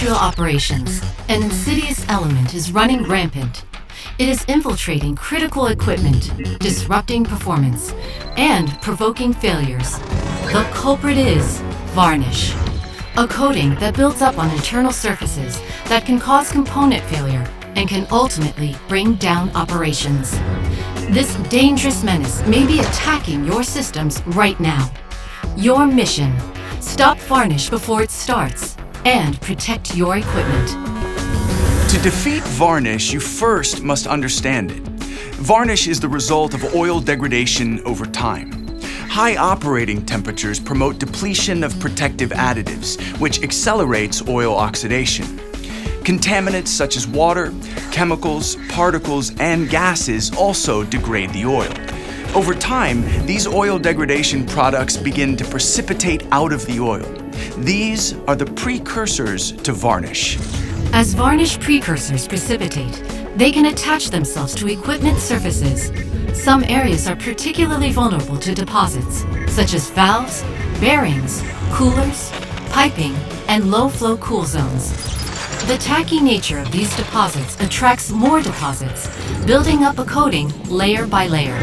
industrial operations, an insidious element is running rampant. It is infiltrating critical equipment, disrupting performance, and provoking failures. The culprit is varnish, a coating that builds up on internal surfaces that can cause component failure and can ultimately bring down operations. This dangerous menace may be attacking your systems right now. Your mission: stop varnish before it starts and protect your equipment. To defeat varnish, you first must understand it. Varnish is the result of oil degradation over time. High operating temperatures promote depletion of protective additives, which accelerates oil oxidation. Contaminants such as water, chemicals, particles, and gases also degrade the oil. Over time, these oil degradation products begin to precipitate out of the oil. These are the precursors to varnish. As varnish precursors precipitate, they can attach themselves to equipment surfaces. Some areas are particularly vulnerable to deposits, such as valves, bearings, coolers, piping, and low-flow cool zones. The tacky nature of these deposits attracts more deposits, building up a coating layer by layer.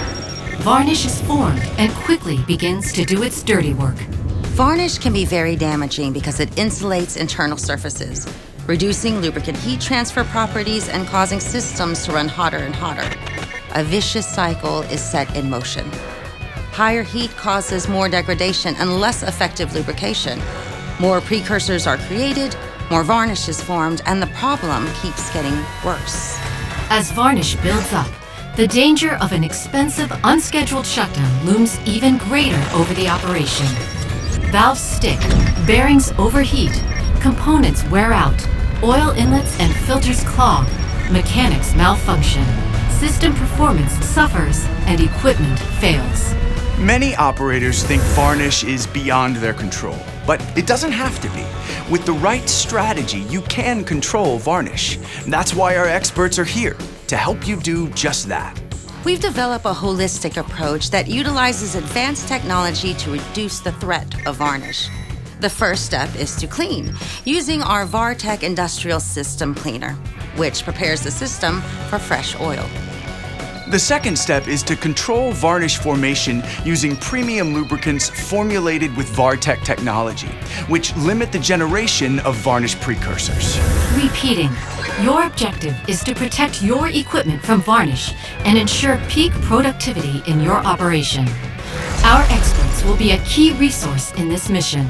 Varnish is formed and quickly begins to do its dirty work. Varnish can be very damaging because it insulates internal surfaces, reducing lubricant heat transfer properties and causing systems to run hotter and hotter. A vicious cycle is set in motion. Higher heat causes more degradation and less effective lubrication. More precursors are created, more varnish is formed, and the problem keeps getting worse. As varnish builds up, the danger of an expensive, unscheduled shutdown looms even greater over the operation. Valves stick, bearings overheat, components wear out, oil inlets and filters clog, mechanics malfunction, system performance suffers, and equipment fails. Many operators think varnish is beyond their control, but it doesn't have to be. With the right strategy, you can control varnish. That's why our experts are here, to help you do just that. We've developed a holistic approach that utilizes advanced technology to reduce the threat of varnish. The first step is to clean, using our VARTECH Industrial System Cleaner, which prepares the system for fresh oil. The second step is to control varnish formation using premium lubricants formulated with VARTECH technology, which limit the generation of varnish precursors. Repeating, your objective is to protect your equipment from varnish and ensure peak productivity in your operation. Our experts will be a key resource in this mission.